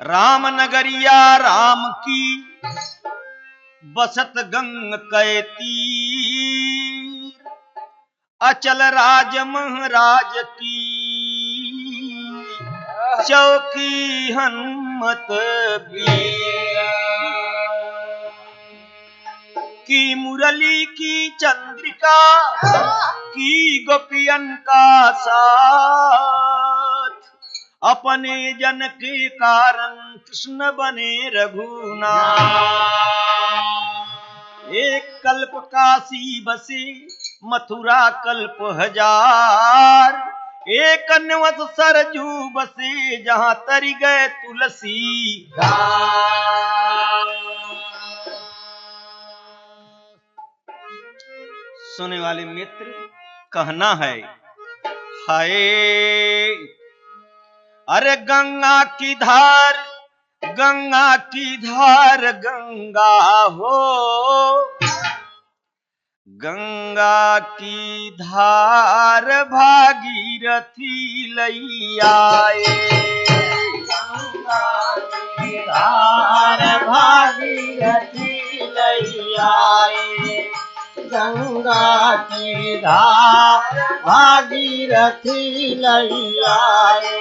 राम नगरिया राम की बसत गंग कै तीर, अचल राज महाराज की चौकी हनुमत वीर। की मुरली की चंद्रिका की गोपियन का साथ, अपने जन के कारण कृष्ण बने रघुनाथ। एक कल्प काशी बसे मथुरा कल्प हजार, एक अन्वत सरजू बसे जहां तरी गए तुलसी। सुने वाले मित्र, कहना है हाय अरे गंगा की धार, गंगा की धार गंगा हो, गंगा की धार भागीरथी लैयाए। गंगा की धार भागीरथी लैयाए, गंगा की धार भागीरथी लैयाए।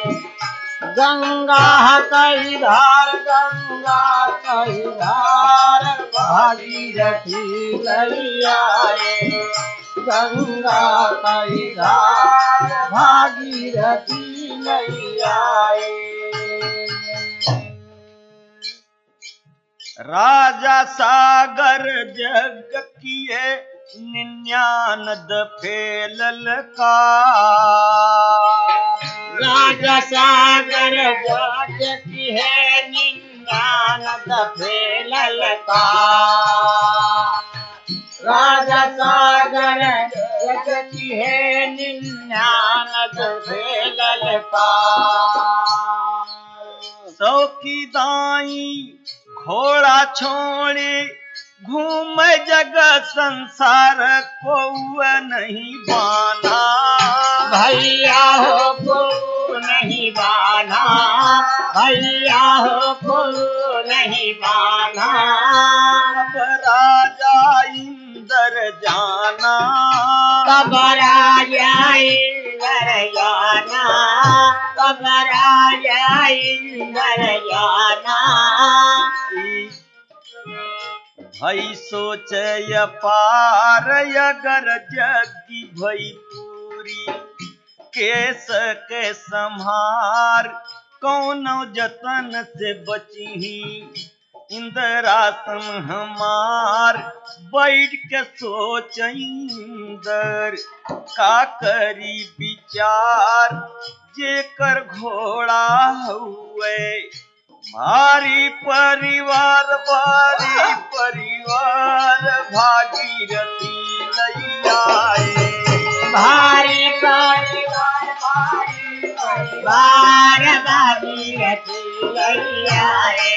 गंगा कई धार, गंगा कई धार भागीरथी लैयाए, गंगा कई धार भागीरथी लैयाए। राजा सागर जग किए निन्यानद फैलल का, राजा सागर जग किए निन्यानद फैलल का, राजा सागर जग किए निन्यानद फैलल का। सौ की दाई घोड़ा छोड़े घूम जग संसार को नहीं बाना, भैया हो को नहीं बाना, भैया हो को नहीं बाना। अब राजा इंदर जाना, कब राजा इंदर जाना, कब राजा इंदर जाना। भई सोच अपार अगर जगी भई पूरी, केस के संहार कौन जतन से बची। इंद्रासन हमार बैठ के सोच इंदर, का करी विचार जेकर घोड़ा हुए। भारी परिवार, भारी परिवार भागीरथी लैयाए, भारी परिवार, भारी परिवार भागीरथी लैयाए,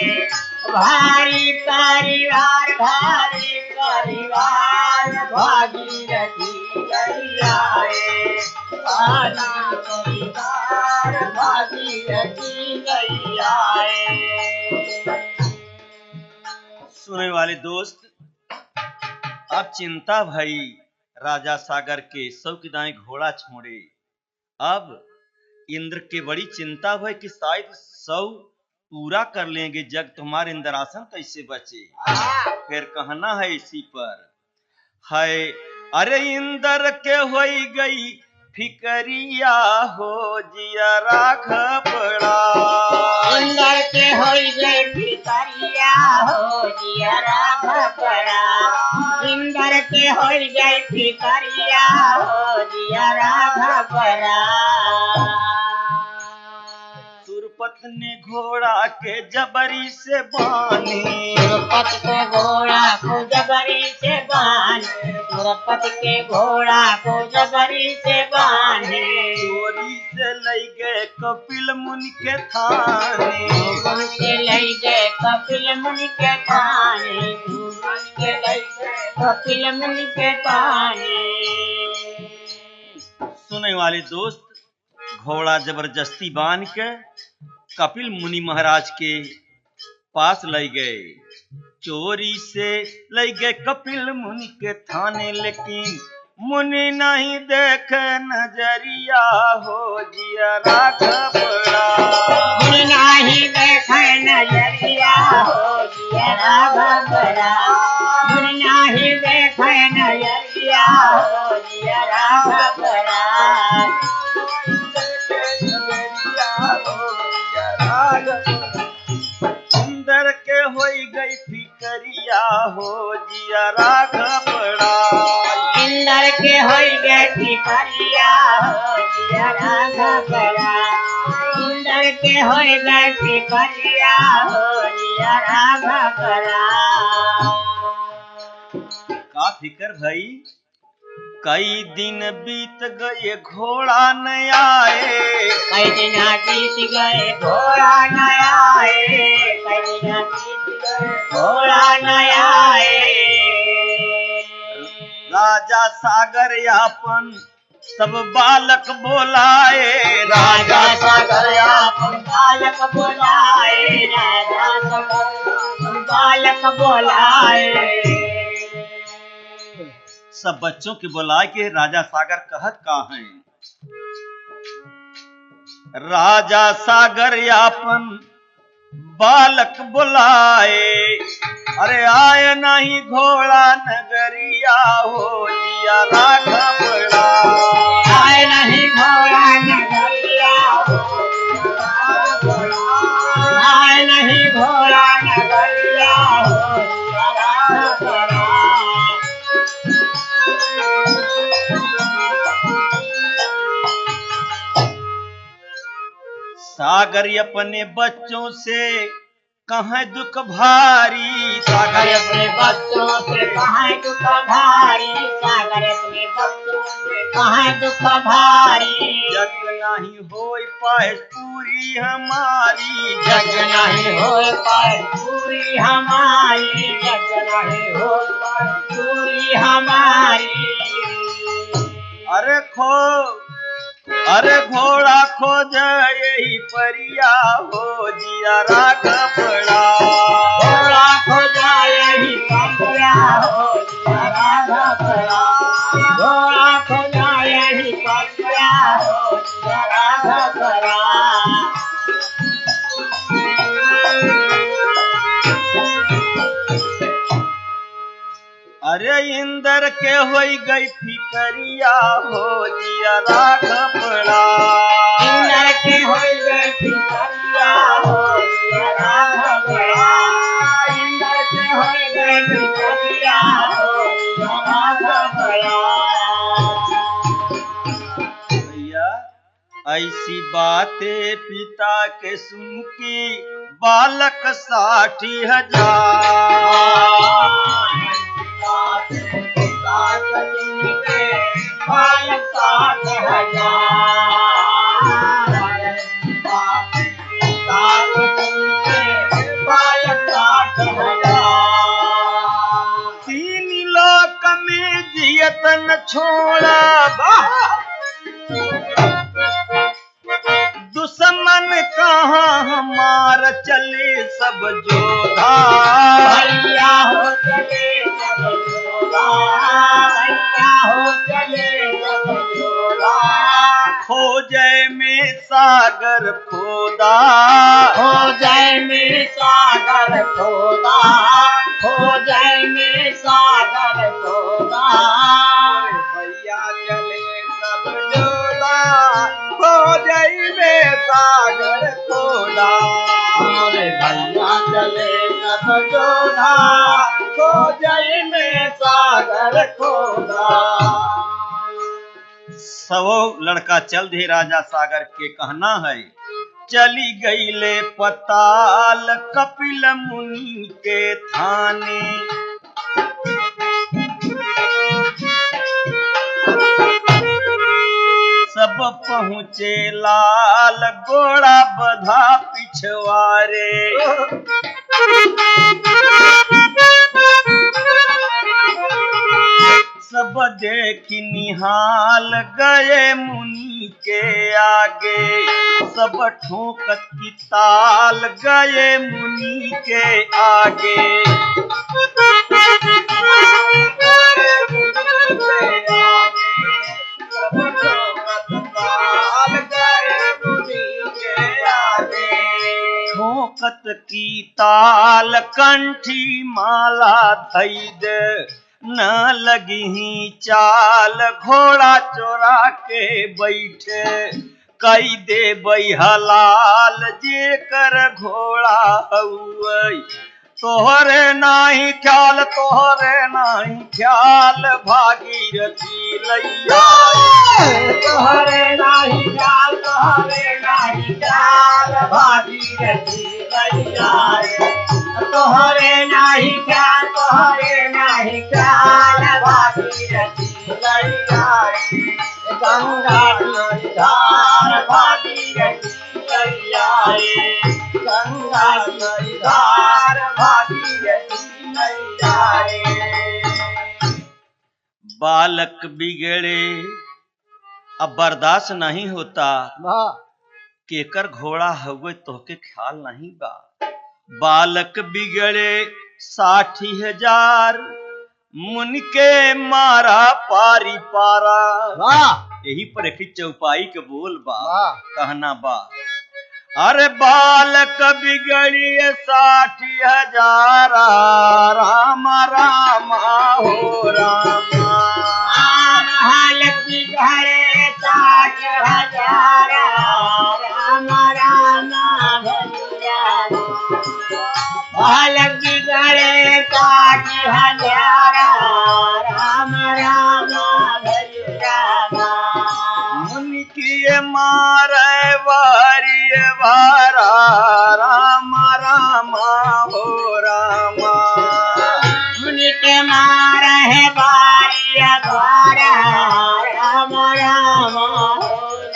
भारी परिवार, भारी परिवार भागीरथी लैयाए, भारी परिवार भागीरथी लैयाए। सुने वाले दोस्त, अब चिंता भई राजा सागर के सौ की दाई घोड़ा छोड़े। अब इंद्र के बड़ी चिंता भई कि शायद सौ पूरा कर लेंगे जग, तुम्हारे इंद्रासन कैसे बचे। फिर कहना है इसी पर है अरे इंद्र के होई गई फिकरिया हो जिया राख पड़ा, इंद्र के होई गई फिकरिया हो जिया राख पड़ा, इंद्र के होई गई फिकरिया हो जिया राख पड़ा। सुरपत ने घोड़ा के जबरी से बांधी, सुरपत के घोड़ा को जबरी से बांधी, सुरपत के घोड़ा को जबरी से बांधी। चोरी से लई गए कपिल मुनि के थाने, चोरी से लई गए कपिल मुनि के थाने, चोरी से लई गए कपिल मुनि के थाने। सुनने वाले दोस्त, घोड़ा जबरदस्ती बांध के कपिल मुनि महाराज के पास ले गए। चोरी से ले गए कपिल मुनि के थाने, लेकिन मुनि नहीं देखे नजरिया हो जिया घबरा। मुनि नहीं देखे नजरिया हो जिया घबरा। मुनि नहीं देखे नजरिया हो जिया घबरा। अंदर के होई गई फिकरिया हो जिया घबरा। इंदर के होई गई फिकरिया हो जिया घबरा। इंदर के होई गई फिकरिया हो जिया घबरा। का फिकर भाई? कई दिन बीत गए घोड़ा न आए। कई दिन बीत गए घोड़ा न आए। कई दिन बीत गए घोड़ा न आए। राजा सागर यापन सब बालक बोलाए। राजा सागर यापन बालक बोलाए। राजा सागर बालक बोलाए। सब बच्चों के बुलाए के राजा सागर कहत का है। राजा सागर यापन बालक बुलाए। अरे आए नहीं घोड़ा नगरिया हो जिया घबरा। आए नहीं घोड़ा नगरिया हो जिया घबरा। आए नहीं घोड़ा नगरिया हो जिया घबरा। सागर अपने बच्चों से कहाँ दुख भारी। सागर अपने बच्चों से कहाँ दुख भारी। सागर अपने बच्चों से कहाँ दुख भारी। जग नहीं हो पाए पूरी हमारी। जग नहीं हो पाए पूरी हमारी। जग नहीं हो पाए पूरी हमारी। अरे घोड़ा खोज यही परिया हो जिया घबरा। घोड़ा खोजा यही परिया हो जिया घबरा। घोड़ा खोजा यही परिया हो जिया घबरा। अरे इंदर के होई गई फिकरिया हो जिया घबरा। इंदर के होई गई फिकरिया हो जिया घबरा। इंदर के होई गई फिकरिया हो जिया घबरा। भैया ऐसी बातें पिता के सुन की बालक 60,000। बालक 60,000। बालक 60,000। तीन लोक में जियत न छोड़ा। दुश्मन कहाँ हमार चले सब जोधा। भैया हो चले सब जोधा। भैया हो चले सब जोधा। खोजे में सागर खोदा। खोजे में सागर खोदा। खोजे में सागर खोदा। भैया चले सब जोधा। खोजे में सागर खोदा। भैया चले सब जोधा। खोजे में सागर खोदा। सबो लड़का चल दे राजा सागर के कहना है। चली गईले पताल कपिल मुनि के थाने। सब पहुँचे लाल घोड़ा बधा पिछवारे। सब देखी निहाल गए मुनि के आगे सब ठोकत की ताल गए मुनि के आगे। ठोकत की ताल कंठी माला धई दे न लगी चाल घोड़ा चोरा के बैठे कई दे हलाल जे कर घोड़ा हुई। तोहरे नाही ख्याल भागीरथी लैया। तोहरे नाही ख्याल भागीरथी लैया। तोहरे नाही ख्याल भागीरथी लैया। गंगा की धार भागीरथी लैया। गंगा की धार भागीरथी लैया। बालक बिगड़े अब बर्दाश्त नहीं होता केकर घोड़ा हुए तोहके ख्याल नहीं बा। बालक बिगड़े 60,000 मुन के मारा पारी पारा। यही पर एक चौपाई के बोल बा कहना बा। अरे बालक बिगड़िए 60,000 राम राम हो रामा। बालक बिगड़े 60,000 राम राम भजूरा। बालक बिगड़े 60,000 राम राम भजूरा। मुनि की मारे वारी वारा राम राम हो रामा। मुनि के मार है बारी द्वारा राम राम हो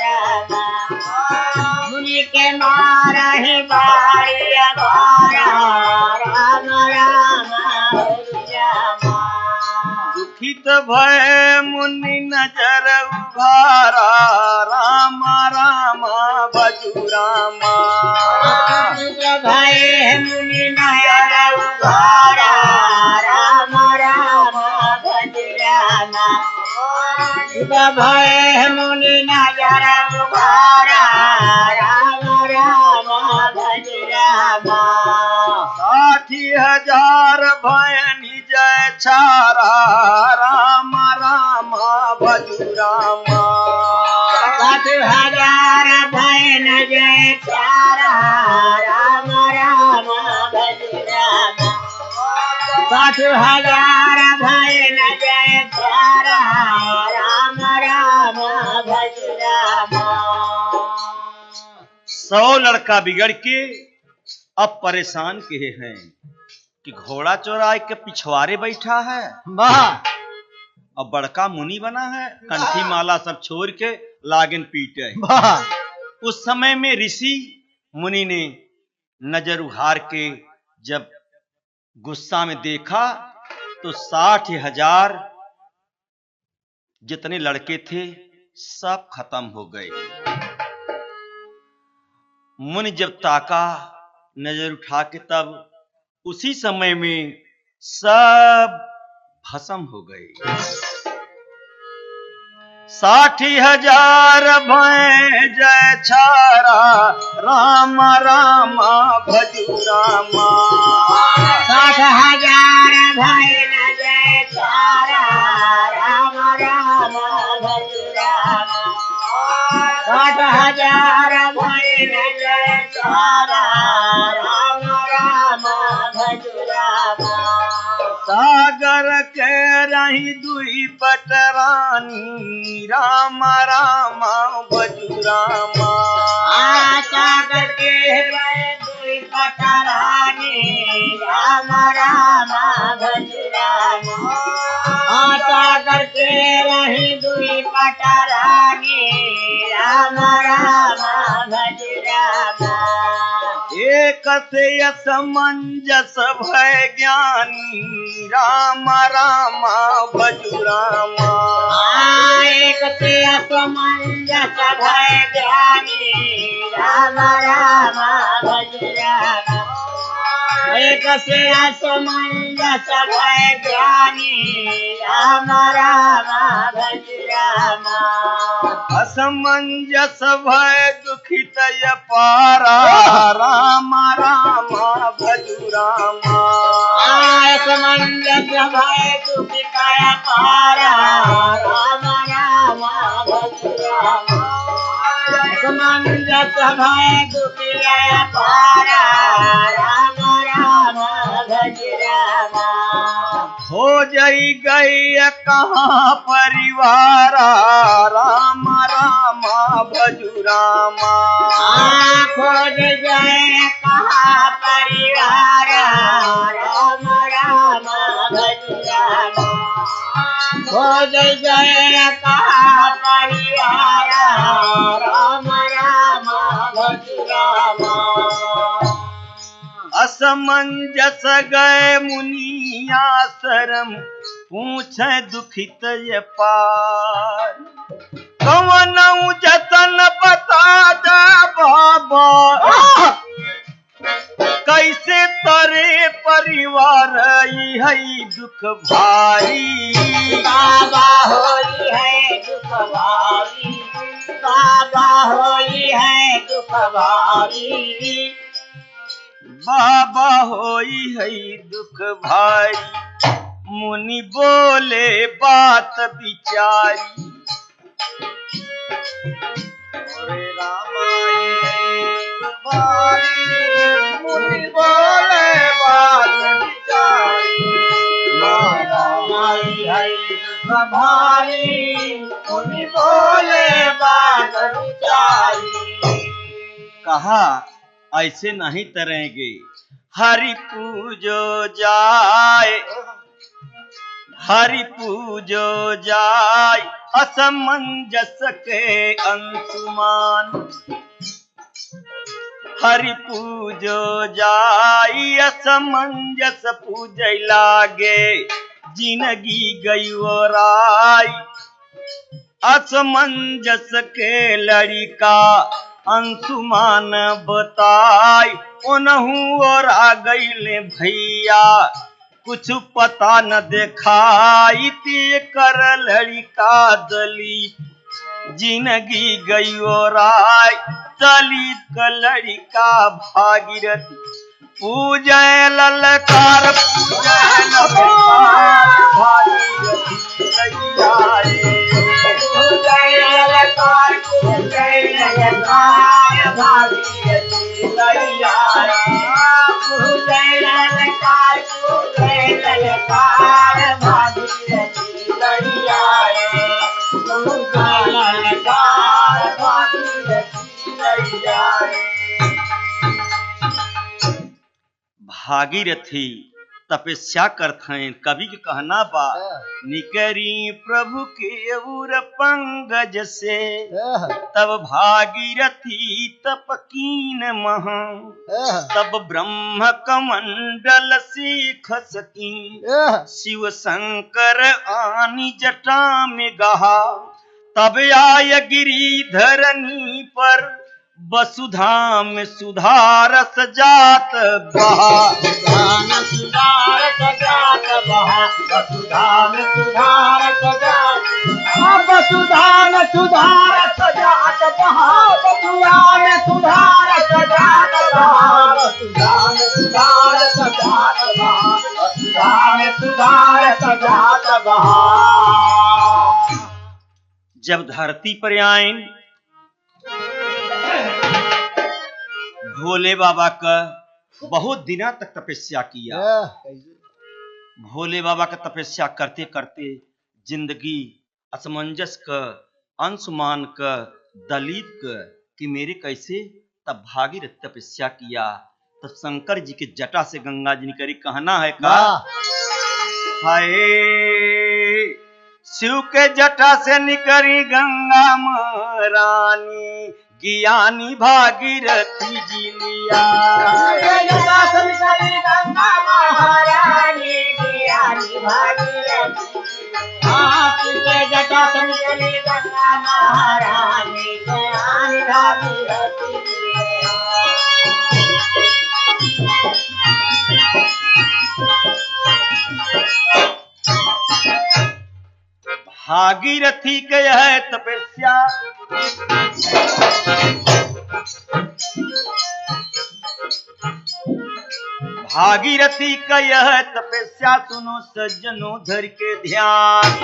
रामा। मुनि के मार है बारी द्वारा राम राम हो रामा। दुखित भय मुनि नजर उभारा राम राम भजू रामा। भय मुनि नजर उभारा राम राम भज रामा। भय मुनि नजर उभारा राम राम भज रामा। 60,000 भय निज छारा राम राम भजू रामा। 60,000 भय निज छारा राम राम भज रामा। 60,000 भय निज छारा राम राम भज रामा। 100 लड़का बिगड़ के अब परेशान के हैं कि घोड़ा चोराए के पिछवाड़े बैठा है अब बड़का मुनि बना है। कंठी माला सब छोड़ के लागन पीटे। उस समय में ऋषि मुनि ने नजर उहार के जब गुस्सा में देखा तो 60,000 जितने लड़के थे सब खत्म हो गए। मुनि जब ताका नजर उठा के तब उसी समय में सब भस्म हो गए। 60,000 भय जय छारा राम राम भजू रामा। 60,000 भय जय छारा राम राम भज रामा। 60,000 भय जय छारा राम राम भज रामा। सागर के रही दुई पटरानी राम राम भजू रामा। सागर के रही दुई पटरानी राम राम भज रामा। सागर के रही दुई पटरानी राम राम भज रामा। एक से असमंजस भय ज्ञानी राम राम भजु रामा। एक से असमंजस भय ज्ञानी राम राम भजु रामा। एक से असमंजस भय ज्ञानी राम राम भजु रामा। असमंजस भय दुखित पारा राम राम भजु रामा। असमंजस भय दुखित पारा राम राम भजु रामा। असमंजस भय दुखित पारा राम राम भजु रामा। हो जई गई कहाँ परिवारा राम राम भजु रामा। खोज गए कहाँ परिवार राम राम भजु रामा। खोज गए कहाँ परिवार राम राम भजु रामा। असमंजस गए मुनि आश्रम पूछे दुखित ये पार। कवन जतन बता दे बाबा कैसे तरे परिवार यही दुख भारी। बाबा होई है दुख भारी। बाबा होई है दुख भारी। बाबा होई है दुख भारी। मुनि बोले बात बिचारी। मुनि बोले बात बिचारी। मुनि बोले बात बिचारी। कहा ऐसे नहीं तरेंगे। हरि पूजो जाए हरि पूजो जाय असमंजस के अंशुमान। हरि पूजो जाय असमंजस पूजै लागे जिंदगी गई राय। असमंजस के लड़िका अंशुमान बताय उनहु और आ गईले भैया कुछ पता न देखाई ते कर लड़िका दलीप जिंदगी गई राय। दलीप का लड़िका भागीरथी पूजय ललकार पूजय ललकार भागीरथी गई पूजय ललकार पूजय ललकार भागीरथी गई पूजय ललकार पूजय ललकार भागीरथी गई पूजय ललकार भागीरथी गई। भागीरथी तपस्या करत हैं। कवि के कहना बा निकरी प्रभु के उर पंगज से तब भागीरथी तप कीन महा। तब ब्रह्म कमंडल सीख सकी शिव शंकर आनी जटा में गहा। तब आय गिरिधरनी पर वसुधा में सुधारस जात बहा। सुधारस जात बहा। वसुधा में सुधारस जात वसुधा में सुधारस जात बहा। वसुधा में सुधारस जात बहा। वसुधा में सुधारस जात बहा। वसुधा में सुधारस जात बहा। जब धरती पर आए भोले बाबा का बहुत दिनों तक तपस्या किया। भोले बाबा का तपस्या करते करते जिंदगी असमंजस का अंशुमान का दलित का कि मेरे कैसे। तब भागीरथ तपस्या किया। तब शंकर जी के जटा से गंगा जी निकली। कहना है का हाय शिव के जटा से निकली गंगा महारानी। ज्ञानी भागीरथी जी लिया जटासन चली गंगा महारानी ज्ञानी भागीरथी किसे जटासन चली गंगा महारानी ज्ञानी भागीरथी भागीरथी के है तपस्या भागीरथी का यह तपस्या सुनो सज्जनों धर के ध्यान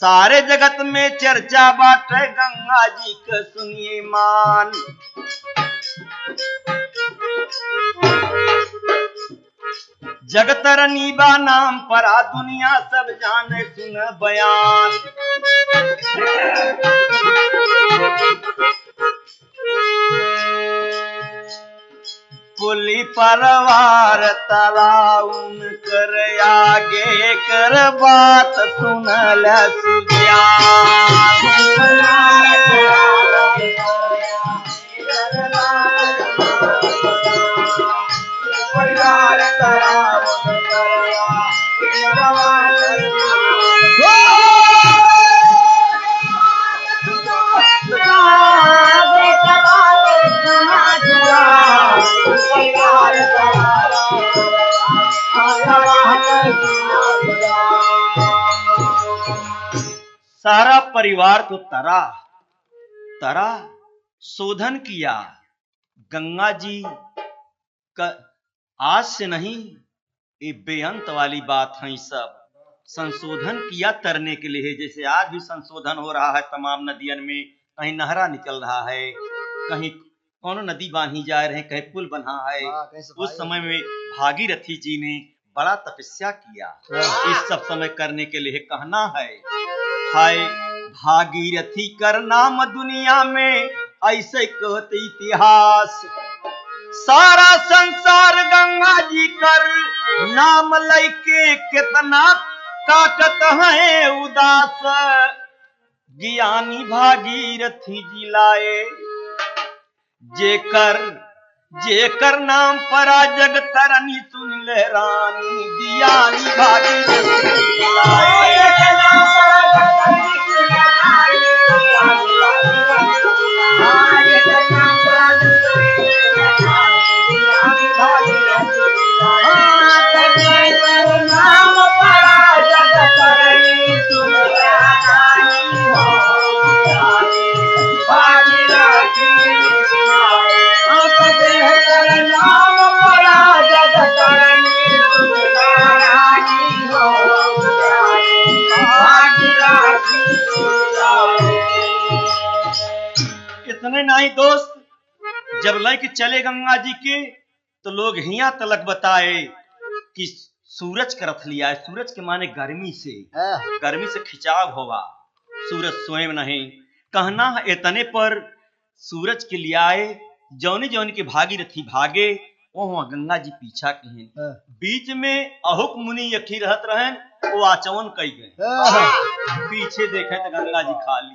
सारे जगत में चर्चा बाटे गंगा जी का सुनिए मान जगतरनी बा नाम परा दुनिया सब जाने सुन बयान पुली परवार तराउन कर आगे कर बात सुनल सारा परिवार तो तरा शोधन किया गंगा जी का आज से नहीं ये बेअंत वाली बात है सब संशोधन किया तरने के लिए जैसे आज भी संशोधन हो रहा है तमाम नदियन में कहीं नहरा निकल रहा है कहीं कौन नदी बांधी जा रहे हैं कहीं पुल बना है उस समय में भागीरथी जी ने बड़ा तपस्या किया इस सब समय करने के लिए कहना है हाय भागीरथी कर नाम दुनिया में ऐसे कहते इतिहास सारा संसार गंगा जी कर नाम लैके कितना काटत है उदास ज्ञानी भागीरथी जी लाए जेकर नाम परा जग तरनी सुन ले रानी ज्ञानी भागीरथी जी लाए इतने नहीं दोस्त जब लेके चले गंगा जी के तो लोग हिया तलक बताए कि सूरज का रथ लिया है सूरज के माने गर्मी से खिंचाव होगा सूरज स्वयं नहीं कहना है इतने पर सूरज के लिए आए जौनी जौनी के भागीरथी भागे वहाँ गंगा जी पीछा कहें बीच में अहुक मुनि यखी रहत रहन वो आचमन कई गए पीछे देखे तो गंगा जी खाली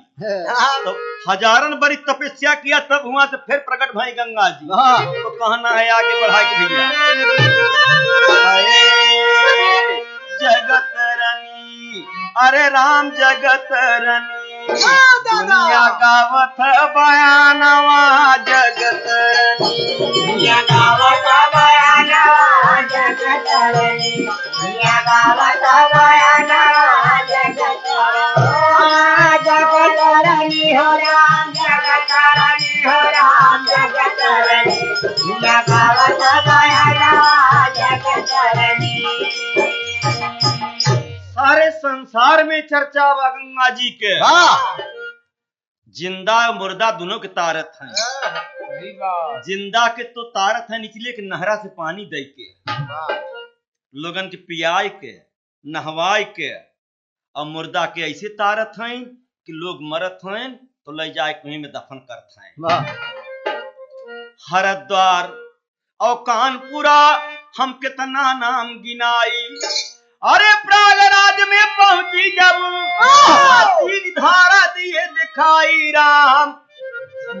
तो हजारन बड़ी तपस्या किया तब वहां से फिर प्रकट भाई गंगा जी तो कहना है आगे बढ़ा के भैया जगत रनी अरे राम जगत रनी दुनिया गावत बयानवा जगत रनी दुनिया गावत बयानवा जगत रनी दुनिया गावत बयानवा जगत रनी हो राम जगत रनी हो राम जगत रनी दुनिया गावत बयानवा जगत रनी सारे संसार में चर्चा बा गंगा जी के जिंदा मुर्दा दोनों के तारत हैं जिंदा के तो तारत है निचले के नहरा से पानी दे के लोगन के पियाई के नहवाई के और मुर्दा के ऐसे तारत हैं कि लोग मरत हैं तो ले जाए कहीं में दफन करते हैं हरिद्वार और कानपुरा हम कितना नाम गिनाई अरे प्रयागराज में पहुंची जब तीन धारा दिए दिखाई राम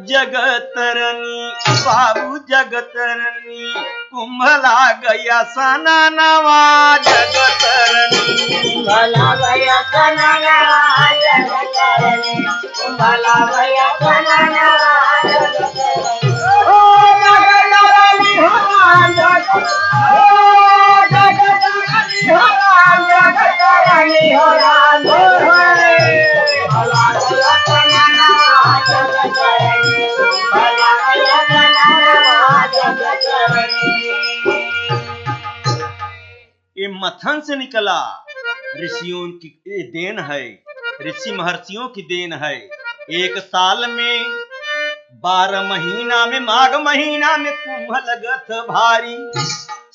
जगतरनी बाबू जगतरनी कुंभला गया सना नवा जगतरनी भला भया कनना जगतरनी भला भया कनना जगतरनी ओ जगतरनी हो राम जगतरनी हो राम जगतरनी हो राम भला भया कनना जगतरनी भला भया कनना जगतरनी। ये मथन से निकला ऋषियों की ये देन है, ऋषि महर्षियों की देन है। एक साल में 12 महीना में माघ महीना में कुंभ लगत भारी,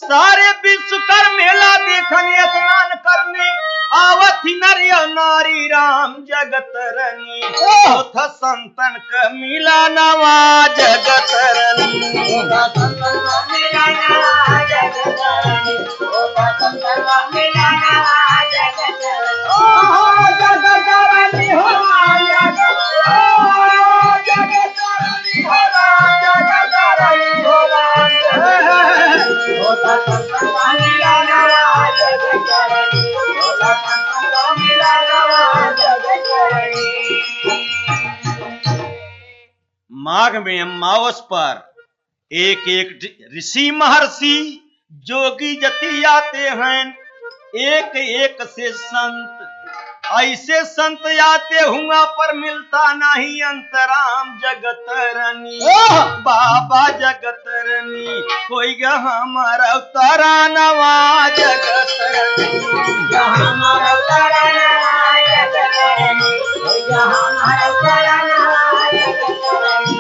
सारे विश्व कर मेला देखने स्नान करने आवत ही नर नारी राम जगतरनी चौथा संतन का मिला नवा जगतरनी माघ में अमावस पर एक एक ऋषि महर्षि जोगी जति आते हैं, एक एक से संत ऐसे संत आते हुआ पर मिलता नहीं अंतराम जगतरनी बाबा जगतरनी कोई हमारा उतारा नवा जगतरनी हमारा उतारा नवा जगतरनी हमारा उतारा नवा जगतरनी।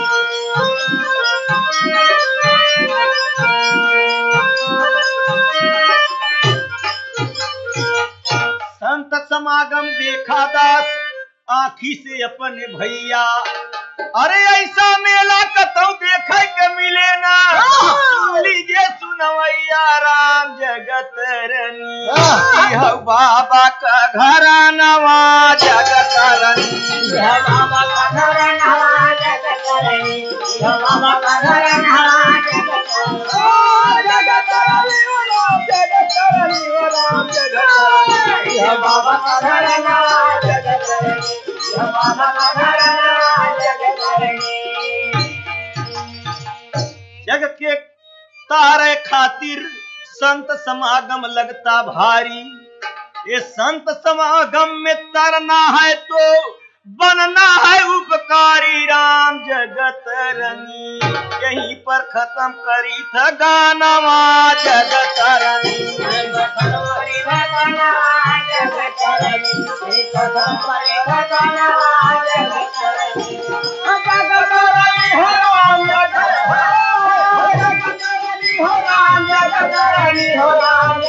संत समागम देखा दास आखी से अपने भैया, अरे ऐसा मेला कतौ देखे के मिले ना, सुन लीजिए सुनवैया राम जगतरनी यह बाबा का घर नवा जगतरनी बाबा का घर नवा जगतरनी बाबा का घर नवा जगतरनी बाबा का घर नवा जगतरनी बाबा का घर नवा जगतरनी। जग के तारे खातिर संत समागम लगता भारी, ये संत समागम में तरना है तो बनना है उपकारी राम जगतरनी यहीं पर खत्म करी था गानवा जगतरनी हो राम